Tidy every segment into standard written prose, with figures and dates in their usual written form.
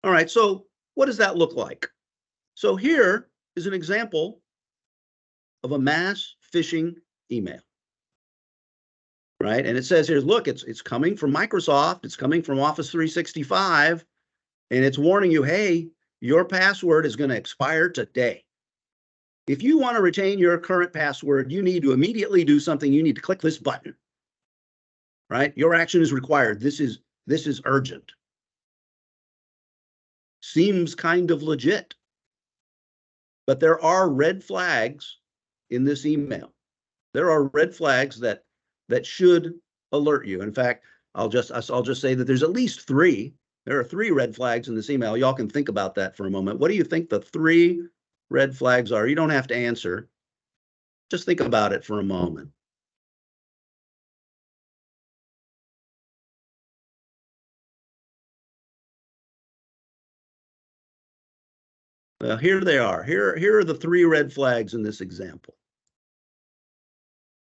All right, so what does that look like? So here is an example of a mass phishing email, right? And it says here, look, it's coming from Microsoft, it's coming from Office 365, and it's warning you, hey, your password is going to expire today. If you want to retain your current password, you need to immediately do something. You need to click this button, right? Your action is required. This is urgent. Seems kind of legit, but there are red flags in this email. There are red flags that should alert you. In fact, I'll just say that there's at least 3. There are 3 red flags in this email. Y'all can think about that for a moment. What do you think the 3 red flags are? You don't have to answer. Just think about it for a moment. Well, here they are. Here are the 3 red flags in this example.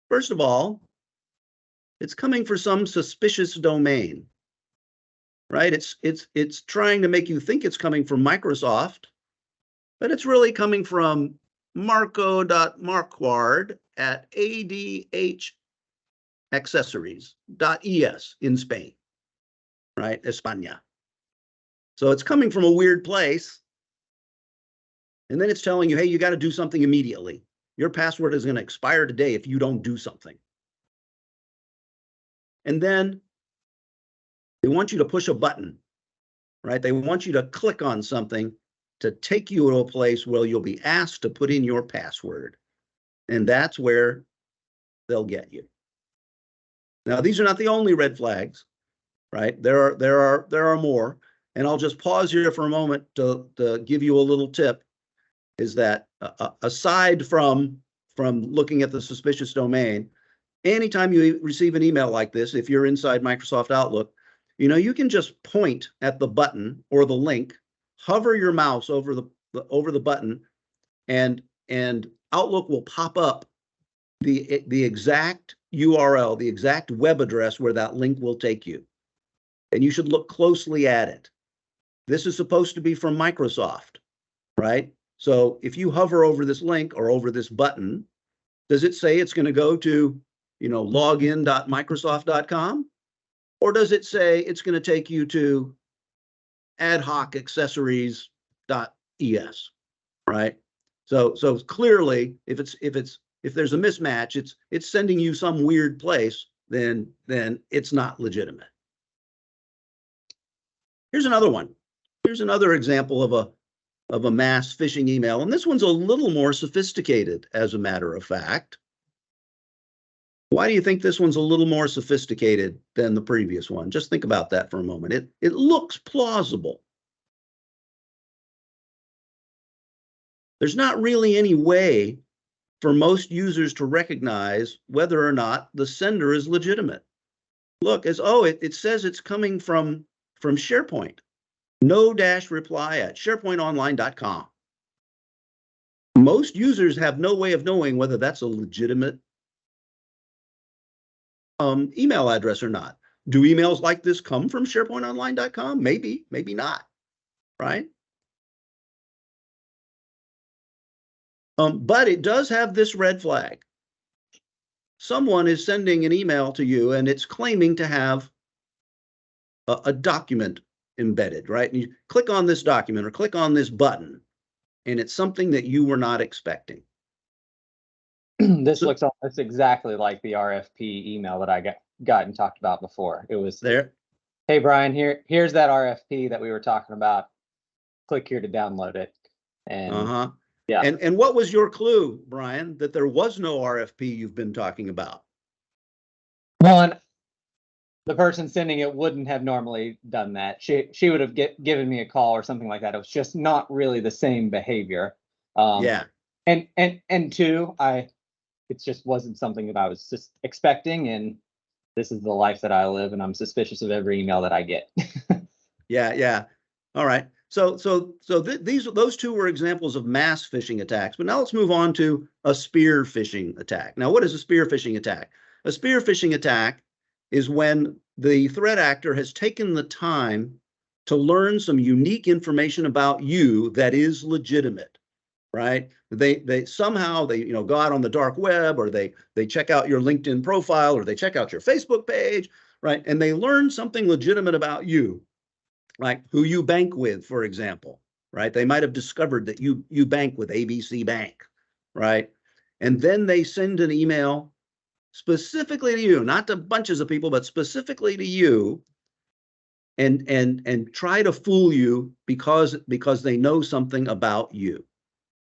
First of all, it's coming for some suspicious domain, right? It's trying to make you think it's coming from Microsoft, but it's really coming from marco.marquard@adhaccessories.es in Spain, right? España. So it's coming from a weird place. And then it's telling you, hey, you got to do something immediately. Your password is going to expire today if you don't do something. And then they want you to push a button, right? They want you to click on something to take you to a place where you'll be asked to put in your password. And that's where they'll get you. Now, these are not the only red flags, right? There are more. And I'll just pause here for a moment to give you a little tip. Is that aside from looking at the suspicious domain, anytime you receive an email like this, if you're inside Microsoft Outlook, you can just point at the button or the link, hover your mouse over the button, and Outlook will pop up the exact URL, the exact web address where that link will take you. And you should look closely at it. This is supposed to be from Microsoft, right? So if you hover over this link or over this button, does it say it's going to go to, login.microsoft.com? Or does it say it's going to take you to adhaccessories.es, right? So clearly, if there's a mismatch, it's sending you some weird place, then it's not legitimate. Here's another one. Here's another example of a mass phishing email. And this one's a little more sophisticated, as a matter of fact. Why do you think this one's a little more sophisticated than the previous one? Just think about that for a moment. It looks plausible. There's not really any way for most users to recognize whether or not the sender is legitimate. Look, it says it's coming from SharePoint. No-reply at SharePointOnline.com. Most users have no way of knowing whether that's a legitimate email address or not. Do emails like this come from SharePointOnline.com? Maybe, maybe not, right? But it does have this red flag. Someone is sending an email to you and it's claiming to have a document embedded, right? And you click on this document or click on this button, and it's something that you were not expecting. This looks almost exactly like the RFP email that I got and talked about before. It was there. Hey, Brian, here's that RFP that we were talking about. Click here to download it. And yeah. And what was your clue, Brian, that there was no RFP you've been talking about? Well, the person sending it wouldn't have normally done that. She would have given me a call or something like that. It was just not really the same behavior. Yeah. And two, it just wasn't something that I was just expecting. And this is the life that I live, and I'm suspicious of every email that I get. Yeah. All right. So those two were examples of mass phishing attacks. But now let's move on to a spear phishing attack. Now, what is a spear phishing attack? A spear phishing attack is when the threat actor has taken the time to learn some unique information about you that is legitimate, right? They somehow go out on the dark web, or they check out your LinkedIn profile, or they check out your Facebook page, right? And they learn something legitimate about you, like who you bank with, for example, right? They might have discovered that you bank with ABC Bank, right? And then they send an email specifically to you, not to bunches of people, but specifically to you, and try to fool you because they know something about you,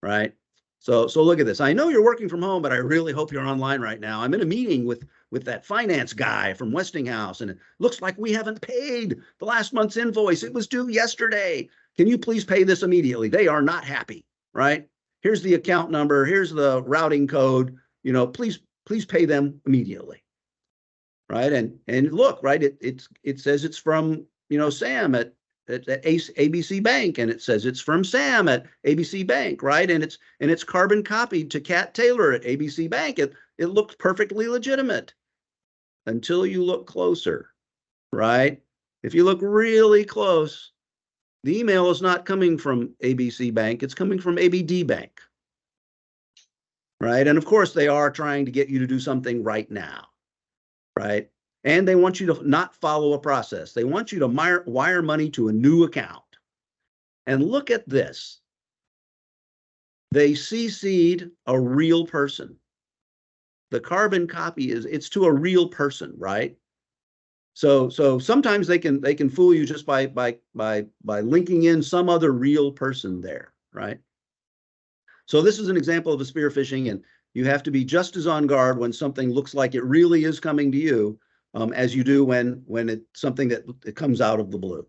right? So look at this. I know you're working from home, but I really hope you're online right now. I'm in a meeting with that finance guy from Westinghouse, and it looks like we haven't paid the last month's invoice. It was due yesterday. Can you please pay this immediately? They are not happy, right? Here's the account number. Here's the routing code. Please pay them immediately, right? And look, right? It says it's from Sam at ABC Bank, and it says it's from Sam at ABC Bank, right? And it's carbon copied to Kat Taylor at ABC Bank. It looks perfectly legitimate until you look closer, right? If you look really close, the email is not coming from ABC Bank, it's coming from ABD Bank, right? And of course, they are trying to get you to do something right now, right? And they want you to not follow a process. They want you to wire money to a new account. And look at this. They CC'd a real person. The carbon copy it's to a real person, right? So sometimes they can fool you just by linking in some other real person there, right? So this is an example of a spear phishing, and you have to be just as on guard when something looks like it really is coming to you, as you do when it's something that it comes out of the blue.